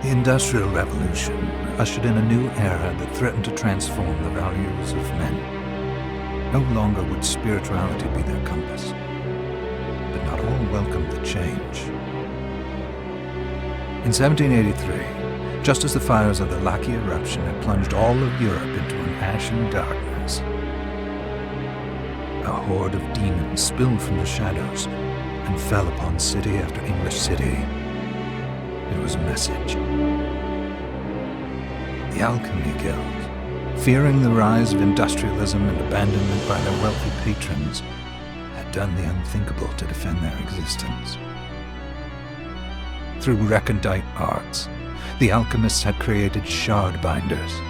The Industrial Revolution ushered in a new era that threatened to transform the values of men. No longer would spirituality be their compass, but not all welcomed the change. In 1783, just as the fires of the Laki eruption had plunged all of Europe into an ashen darkness, a horde of demons spilled from the shadows and fell upon city after English city. It was a message. The Alchemy Guild, fearing the rise of industrialism and abandonment by their wealthy patrons, had done the unthinkable to defend their existence. Through recondite arts, the alchemists had created shard binders,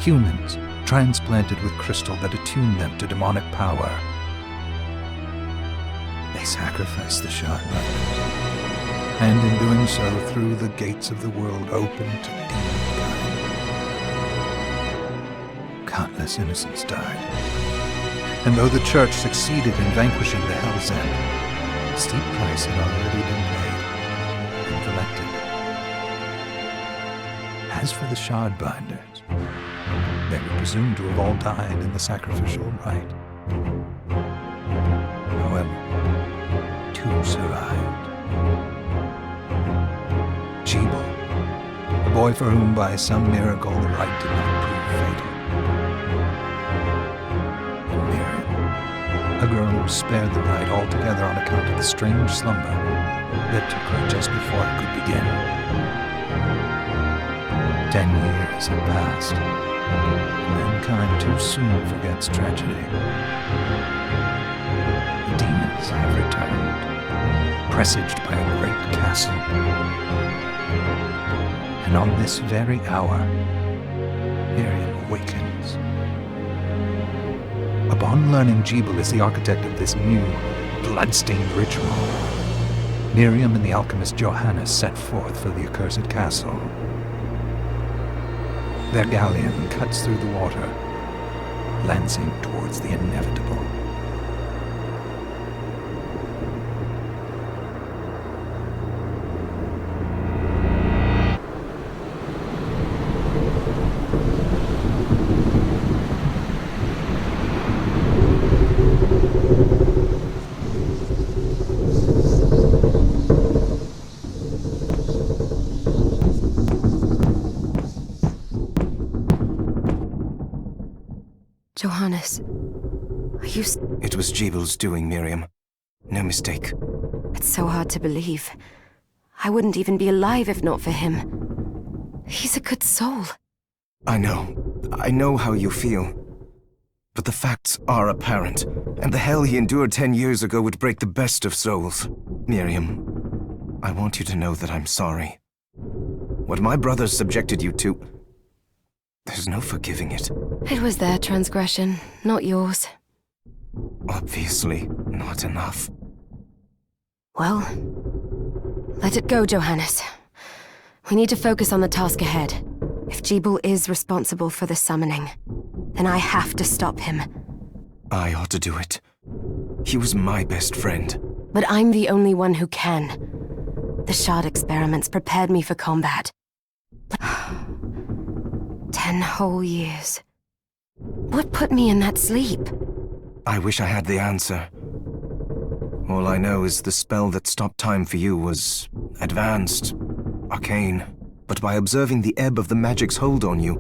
humans transplanted with crystal that attuned them to demonic power. They sacrificed the shard binders, and in doing so threw the gates of the world open to demonkind. Countless innocents died, and though the church succeeded in vanquishing the Hell's End, a steep price had already been paid and collected. As for the shard binders, they were presumed to have all died in the sacrificial rite. However, two survived. Gebel, the boy for whom by some miracle the rite did not prove fatal. And Miriam, a girl who was spared the rite altogether on account of the strange slumber that took her just before it could begin. 10 years have passed. Mankind too soon forgets tragedy. The demons have returned, presaged by a great castle. And on this very hour, Miriam awakens. Upon learning Gebel is the architect of this new, blood-stained ritual, Miriam and the alchemist Johannes set forth for the accursed castle. Their galleon cuts through the water, lancing towards the inevitable. Johannes, are you... It was Gebel's doing, Miriam. No mistake. It's so hard to believe. I wouldn't even be alive if not for him. He's a good soul. I know how you feel. But the facts are apparent, and the hell he endured 10 years ago would break the best of souls. Miriam, I want you to know that I'm sorry. What my brothers subjected you to... there's no forgiving it. It was their transgression, not yours. Obviously, not enough. Well, let it go, Johannes. We need to focus on the task ahead. If Gebel is responsible for the summoning, then I have to stop him. I ought to do it. He was my best friend. But I'm the only one who can. The shard experiments prepared me for combat. 10 whole years. What put me in that sleep? I wish I had the answer. All I know is the spell that stopped time for you was advanced, arcane. But by observing the ebb of the magic's hold on you,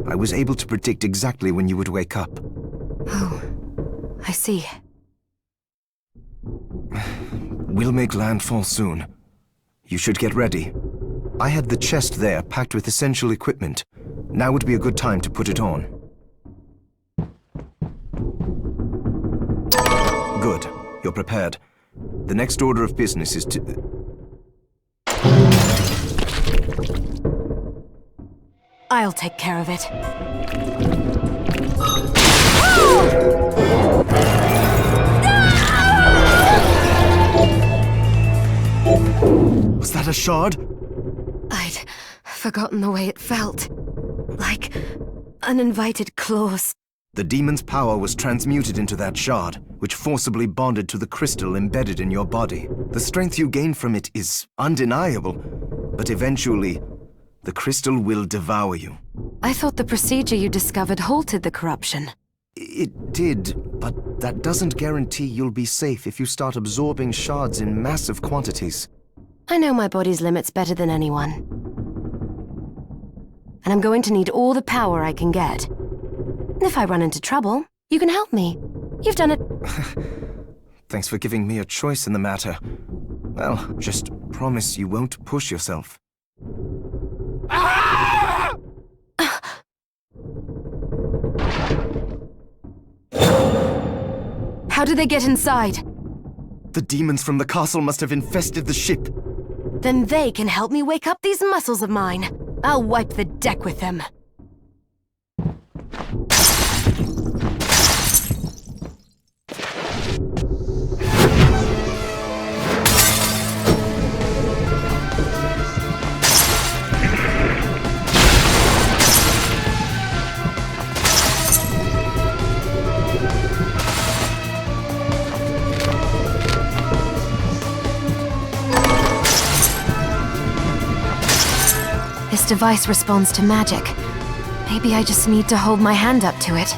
I was able to predict exactly when you would wake up. Oh, I see. We'll make landfall soon. You should get ready. I had the chest there packed with essential equipment. Now would be a good time to put it on. Good. You're prepared. The next order of business is to... I'll take care of it. Was that a shard? I'd forgotten the way it felt. Like uninvited claws. The demon's power was transmuted into that shard, which forcibly bonded to the crystal embedded in your body. The strength you gain from it is undeniable, but eventually, The crystal will devour you. I thought the procedure you discovered halted the corruption. It did, but that doesn't guarantee you'll be safe if you start absorbing shards in massive quantities. I know my body's limits better than anyone. And I'm going to need all the power I can get. If I run into trouble, you can help me. You've done it. Thanks for giving me a choice in the matter. Well, just promise you won't push yourself. How did they get inside? The demons from the castle must have infested the ship. Then they can help me wake up these muscles of mine. I'll wipe the deck with them. This device responds to magic. Maybe I just need to hold my hand up to it.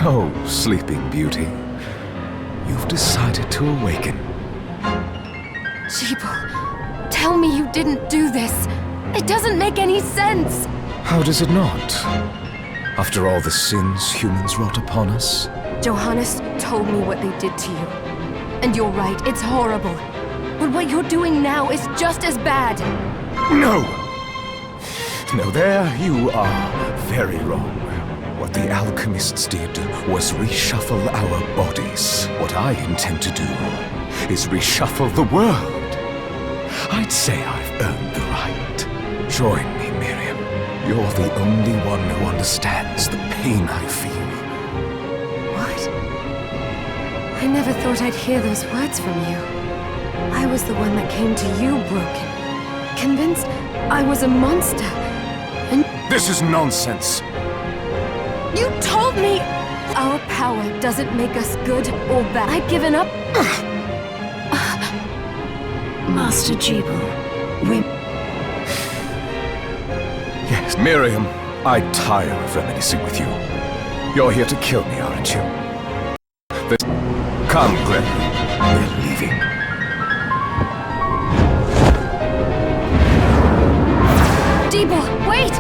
So, Sleeping Beauty, you've decided to awaken. Gebel, tell me you didn't do this. It doesn't make any sense. How does it not? After all the sins humans wrought upon us? Johannes told me what they did to you. And you're right, it's horrible. But what you're doing now is just as bad. No! No, there you are very wrong. What the alchemists did was reshuffle our bodies. What I intend to do is reshuffle the world. I'd say I've earned the right. Join me, Miriam. You're the only one who understands the pain I feel. What? I never thought I'd hear those words from you. I was the one that came to you broken. Convinced I was a monster. And This is nonsense. you told me our power doesn't make us good or bad. I'd given up. Master Gebel, we... Yes, Miriam, I tire of reminiscing with you. You're here to kill me, aren't you? Come, Glenn. We're leaving. Gebel, wait!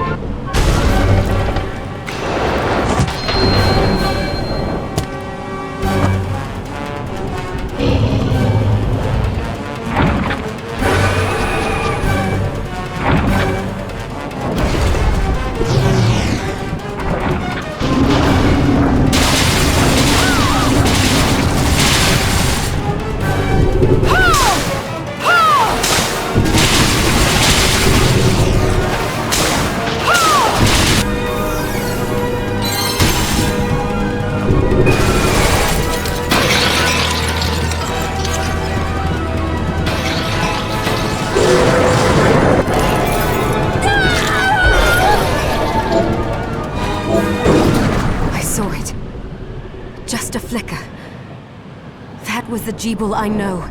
Just a flicker. That was the Gebel I know.